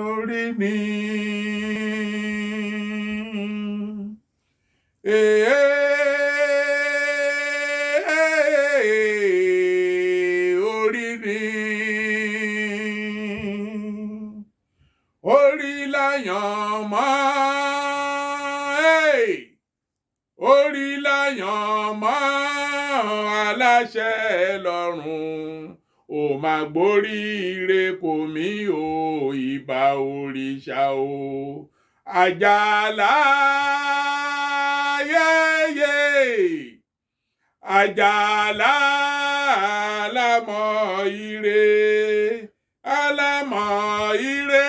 Orí mi. Orí mi. Orí láyàn mọ́. Orí láyàn mọ́ aláṣẹ lọ́run. Ó máa gbóríire kò mí o, ìbà òrìṣà o. Àjàlá yéyé, àjàlá alámọ̀ ire, alámọ̀ ire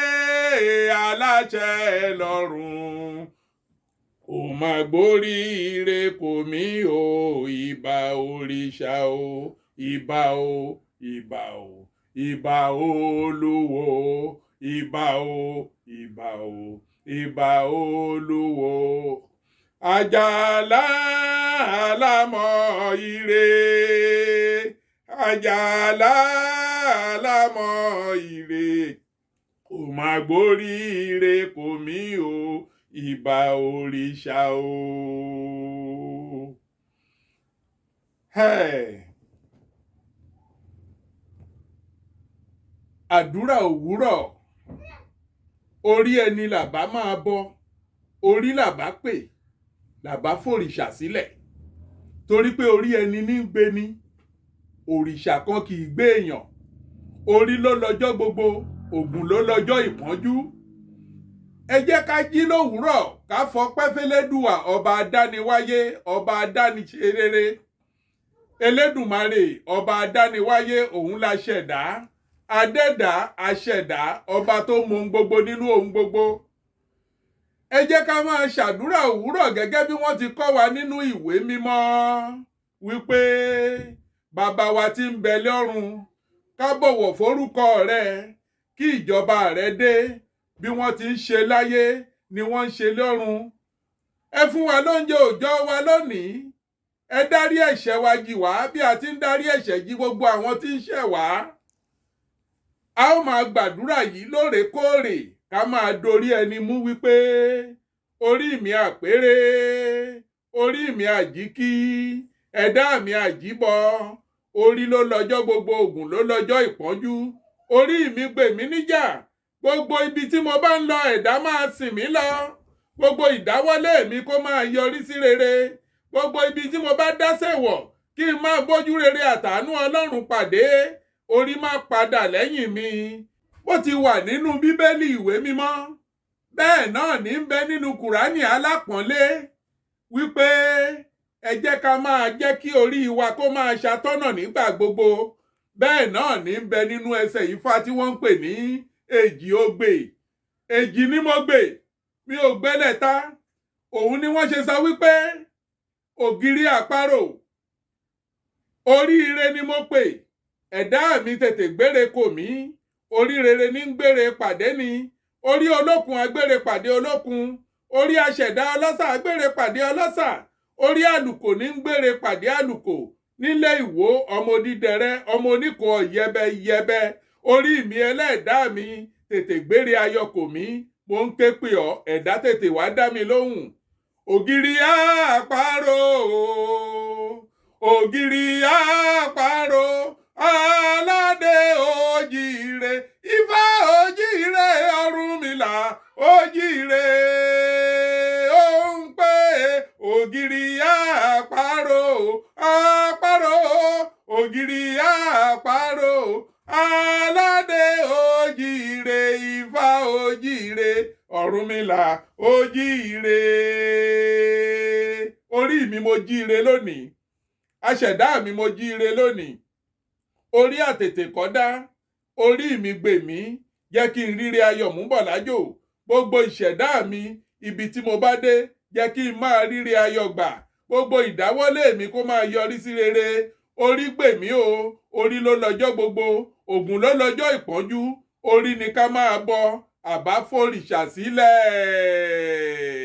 aláṣẹ lọ́run. Ó máa gbóríire kò mí o, ìbà òrìṣà o, ìbà o, ìbà o, ìbà olúwo, ìbà o, ìbà o, ìbà olúwo. Àjàlá alámọ̀ ire, àjàlá alámọ̀ ire. Ó máa gbóríire kò mí o, ìbà òrìṣà o. Àdúrà òwúrọ̀. Orí ẹni làbá máa bọ, orí làbá pè, làbá fòrìṣà sílẹ̀. Torí pé orí ẹni ní ń gbé ni, òrìṣà kan kì í gbé èèyàn. Orí ló lọ́jọ́ gbogbo, ògùn ló lọ́jọ́ ìpọ́njú. Ẹ jẹ́ ká jí lówùúrọ̀ ká fọpẹ́ f'Ẹlẹ́dùà ọba adániwáyé, ọba adániṣerere. Elédùmarè ọba adániwáyé, òun la ṣẹ̀dá, adẹ́dá, aṣẹ̀dá, ọba tó mọ ohun gbogbo nínú ohun gbogbo. Ẹ jẹ́ ká máa ṣàdúrà òwúrọ̀ gẹ́gẹ́ bí wọ́n ti kọ́ wa nínú ìwé mímọ́ wípé bàbá wa tí ń bẹ lọ́run, ká bọ̀wọ̀ fórúkọ rẹ, kí ìjọba rẹ dé. Bí wọ́n ti ń ṣe láyé ni wọ́n ń ṣe lọ́run. Ẹ fún wa lóúnjẹ òòjọ́ wa lónìí. Ẹ dárí ẹ̀ṣẹ̀ wa jì wá bí a ti ń dárí ẹ̀ṣẹ̀ jì gbogbo àwọn tí ń ṣẹ̀ wá. A ó máa gbàdúrà yìí lóòrèkóòrè, ká máa dorí ẹni mú wípé orí mi àpérè, orí mi àjíkí, ẹ̀dá mi àjíbọ. Orí ló lọ́jọ́ gbogbo, ògùn ló lọ́jọ́ ìpọ́njú. Orí mi gbè mí níjà. Gbogbo ibi tí mo bá ń lọ, ẹ̀dá máa sìn mí lọ. Gbogbo ìdáwọ́lé mi kó máa yọrí sí rere. Gbogbo ibi tí mo bá dásẹ̀ wọ̀, kí n máa bójú rere àtàánú Ọlọ́run pàdé. Orí máa padà lẹ́yìn mi. Bó ti wà nínú Bíbélì ìwé mímọ́, bẹ́ẹ̀ náà ní ń bẹ nínú Kùránì alápọ̀nlé wípé ẹ jẹ́ ká máa jẹ́ kí orí wa kó máa ṣàtọ́nà nígbà gbogbo. Bẹ́ẹ̀ náà ní ń bẹ nínú ẹsẹ̀ Ifá tí wọ́n ń pè ní èjì ogbè. Èjì ni mo gbè, mi ò gbẹ́lẹ̀ ta. Òun ni wọ́n ṣe sọ wípé ògiri àparò. Oríire ni mo pè, ẹ̀dá mi tètè gbére kò mí. Orí rere ní ń gbére pàdé ni. Orí olókun agbére pàdé olókun. Orí aṣẹ̀dá ọlọ́ṣà agbére pàdé ọlọ́ṣà. Orí àlùkò ní ń gbére pàdé àlùkò. Nílé Ìwó, ọmọ Odídẹrẹ́, ọmọ oníkan yẹbẹyẹbẹ. Orí mi ẹlẹ́ẹ̀dá mi tètè gbére ayọ̀ kò mí. Mo ń ké pè ọ́, ẹ̀dá tètè wá dá mi lóhùn. Ògiri àparò, ògiri àparò, aládé òjìire, Ifá òjìire, Ọ̀rúnmìlà òjìire. Ó ń pè ògiri àparò, àparò, ògiri àparò, aládé òjìire, Ifá òjìire, Ọ̀rúnmìlà òjìire. Orí mi mo jíire lónìí, aṣẹ̀dá mi mo jíire lónìí. Orí àtètè kọ́dá, orí mi gbè mí, jẹ́ kí n ríre ayọ̀ mú bọ̀ lájò. Gbogbo ìṣẹ̀dá mi, ibi tí mo bá dé, jẹ́ kí n máa ríre ayọ̀ gbà. Gbogbo ìdáwọ́lé mi kó máa yọrí sí rere. Orí gbè mí o, orí ló lọ́jọ́ gbogbo, ògùn ló lọ́jọ́ ìpọ́njú. Orí ni ká máa bọ, àbá fòrìṣà sílẹ̀.